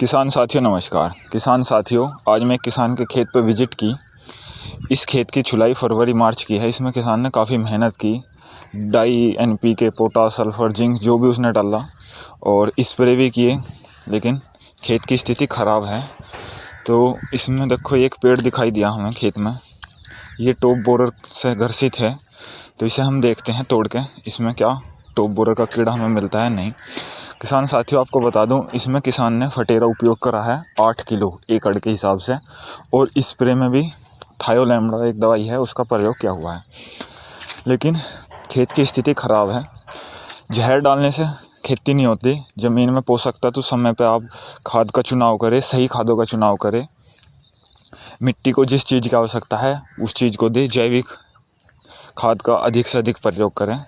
किसान साथियों नमस्कार। किसान साथियों, आज मैं किसान के खेत पर विजिट की। इस खेत की छुलाई फरवरी मार्च की है। इसमें किसान ने काफ़ी मेहनत की। डाई, NPK, पोटास, सल्फर, जिंक जो भी उसने डाला और स्प्रे भी किए, लेकिन खेत की स्थिति ख़राब है। तो इसमें देखो एक पेड़ दिखाई दिया हमें खेत में। ये टॉप बोरर से ग्रसित है, तो इसे हम देखते हैं तोड़ के इसमें क्या टॉप बोरर का कीड़ा हमें मिलता है नहीं। किसान साथियों, आपको बता दूं, इसमें किसान ने फटेरा उपयोग करा है 8 किलो एकड़ के हिसाब से, और स्प्रे में भी थायोलैमडा एक दवाई है उसका प्रयोग किया हुआ है। लेकिन खेत की स्थिति ख़राब है। जहर डालने से खेती नहीं होती। ज़मीन में पोषक तत्व समय पे आप खाद का चुनाव करें, सही खादों का चुनाव करें, मिट्टी को जिस चीज़ की आवश्यकता है उस चीज़ को दें, जैविक खाद का अधिक से अधिक प्रयोग करें।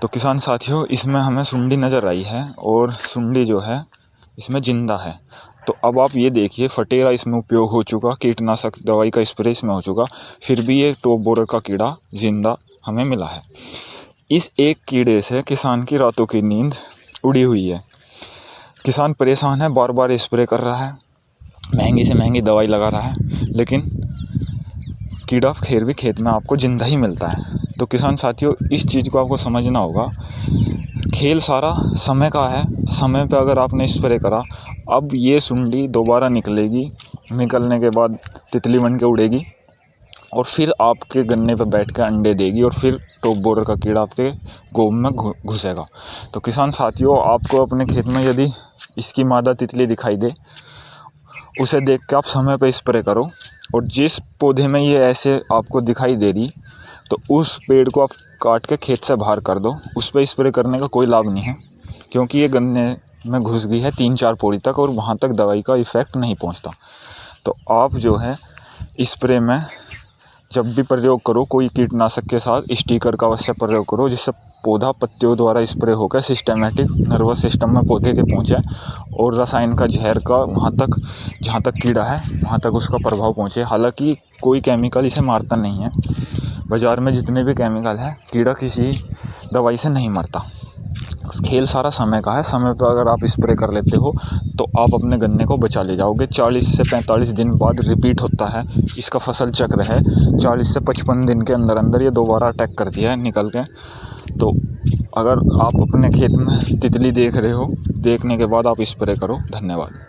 तो किसान साथियों, इसमें हमें सुंडी नज़र आई है और सुंडी जो है इसमें जिंदा है। तो अब आप ये देखिए, फटेरा इसमें उपयोग हो चुका, कीटनाशक दवाई का स्प्रे इसमें हो चुका, फिर भी ये टॉप बोरर का कीड़ा जिंदा हमें मिला है। इस एक कीड़े से किसान की रातों की नींद उड़ी हुई है। किसान परेशान है, बार बार स्प्रे कर रहा है, महंगी से महंगी दवाई लगा रहा है, लेकिन कीड़ा फिर भी खेत में आपको जिंदा ही मिलता है। तो किसान साथियों, इस चीज़ को आपको समझना होगा। खेल सारा समय का है। समय पे अगर आपने स्प्रे करा, अब ये सुंडी दोबारा निकलेगी, निकलने के बाद तितली बन के उड़ेगी और फिर आपके गन्ने पे बैठ के अंडे देगी और फिर टॉप बोरर का कीड़ा आपके गोब में घुसेगा। तो किसान साथियों, आपको अपने खेत में यदि इसकी मादा तितली दिखाई दे, उसे देख के आप समय पे स्प्रे करो। और जिस पौधे में ये ऐसे आपको दिखाई दे रही, तो उस पेड़ को आप काट के खेत से बाहर कर दो। उस पर स्प्रे करने का कोई लाभ नहीं है, क्योंकि ये गन्ने में घुस गई है 3-4 पोड़ी तक और वहाँ तक दवाई का इफ़ेक्ट नहीं पहुँचता। तो आप जो है स्प्रे में जब भी प्रयोग करो, कोई कीटनाशक के साथ स्टिकर का अवश्य प्रयोग करो, जिससे पौधा पत्तियों द्वारा स्प्रे होकर सिस्टमेटिक नर्वस सिस्टम में पौधे के पहुँचे और रसायन का जहर का वहाँ तक, जहाँ तक कीड़ा है वहाँ तक उसका प्रभाव पहुँचे। हालांकि कोई केमिकल इसे मारता नहीं है। बाज़ार में जितने भी केमिकल है, कीड़ा किसी दवाई से नहीं मरता। खेल सारा समय का है। समय पर अगर आप स्प्रे कर लेते हो तो आप अपने गन्ने को बचा ले जाओगे। 40 से 45 दिन बाद रिपीट होता है, इसका फसल चक्र है। 40 से 55 दिन के अंदर अंदर ये दोबारा अटैक करती है निकल के। तो अगर आप अपने खेत में तितली देख रहे हो, देखने के बाद आप स्प्रे करो। धन्यवाद।